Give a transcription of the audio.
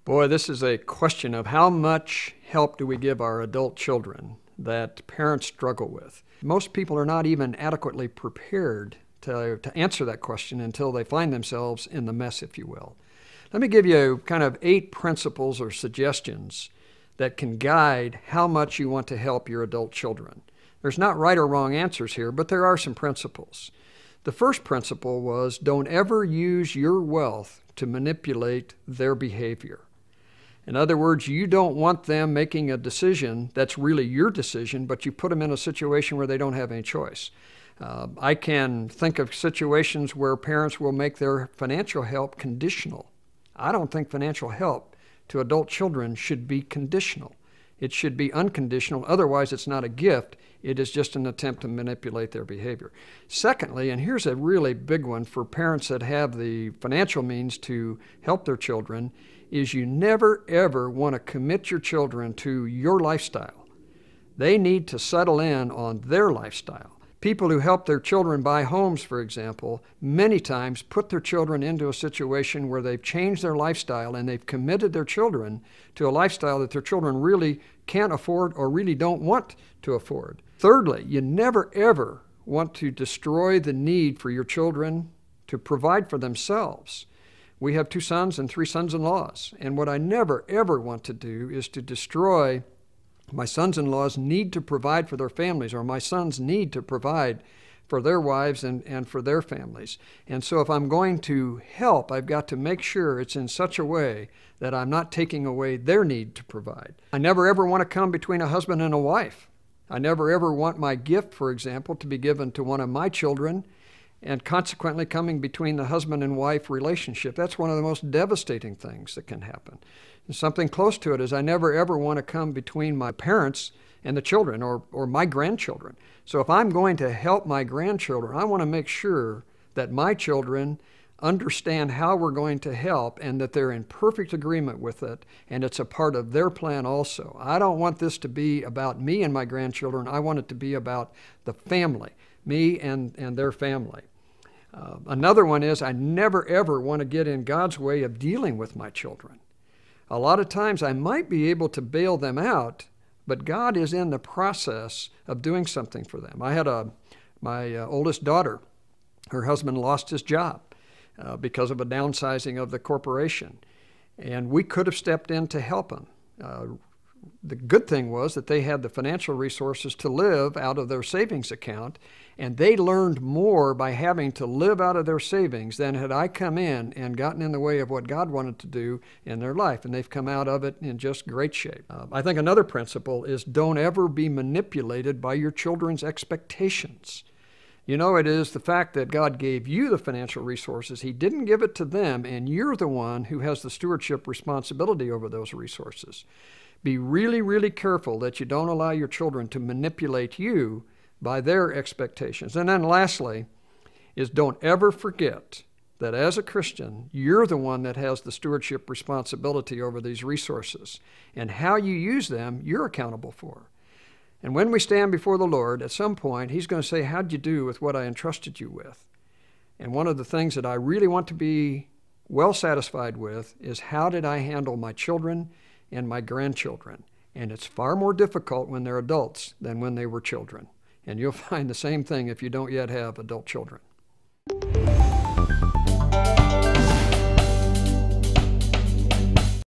Boy, this is a question of how much help do we give our adult children that parents struggle with. Most people are not even adequately prepared to answer that question until they find themselves in the mess, if you will. Let me give you kind of 8 principles or suggestions that can guide how much you want to help your adult children. There's not right or wrong answers here, but there are some principles. The first principle was don't ever use your wealth to manipulate their behavior. In other words, you don't want them making a decision that's really your decision, but you put them in a situation where they don't have any choice. I can think of situations where parents will make their financial help conditional. I don't think financial help to adult children should be conditional. It should be unconditional. Otherwise, it's not a gift. It is just an attempt to manipulate their behavior. Secondly, and here's a really big one for parents that have the financial means to help their children, is you never, ever want to commit your children to your lifestyle. They need to settle in on their lifestyle. People who help their children buy homes, for example, many times put their children into a situation where they've changed their lifestyle and they've committed their children to a lifestyle that their children really can't afford or really don't want to afford. Thirdly, you never, ever want to destroy the need for your children to provide for themselves. We have 2 sons and 3 sons-in-laws, and what I never, ever want to do is to destroy my sons-in-law's need to provide for their families, or my sons' need to provide for their wives and for their families. And so if I'm going to help, I've got to make sure it's in such a way that I'm not taking away their need to provide. I never ever want to come between a husband and a wife. I never ever want my gift, for example, to be given to one of my children and consequently coming between the husband and wife relationship. That's one of the most devastating things that can happen. And something close to it is I never ever want to come between my parents and the children or my grandchildren. So if I'm going to help my grandchildren, I want to make sure that my children understand how we're going to help and that they're in perfect agreement with it and it's a part of their plan also. I don't want this to be about me and my grandchildren. I want it to be about the family, me and their family. Another one is I never ever want to get in God's way of dealing with my children. A lot of times I might be able to bail them out, but God is in the process of doing something for them. I had my oldest daughter, her husband lost his job because of a downsizing of the corporation, and we could have stepped in to help him. The good thing was that they had the financial resources to live out of their savings account, and they learned more by having to live out of their savings than had I come in and gotten in the way of what God wanted to do in their life, and they've come out of it in just great shape. I think another principle is don't ever be manipulated by your children's expectations. You know, it is the fact that God gave you the financial resources. He didn't give it to them, and you're the one who has the stewardship responsibility over those resources. Be really, really careful that you don't allow your children to manipulate you by their expectations. And then lastly is don't ever forget that as a Christian, you're the one that has the stewardship responsibility over these resources. And how you use them, you're accountable for. And when we stand before the Lord, at some point, He's going to say, how'd you do with what I entrusted you with? And one of the things that I really want to be well satisfied with is how did I handle my children and my grandchildren? And it's far more difficult when they're adults than when they were children. And you'll find the same thing if you don't yet have adult children.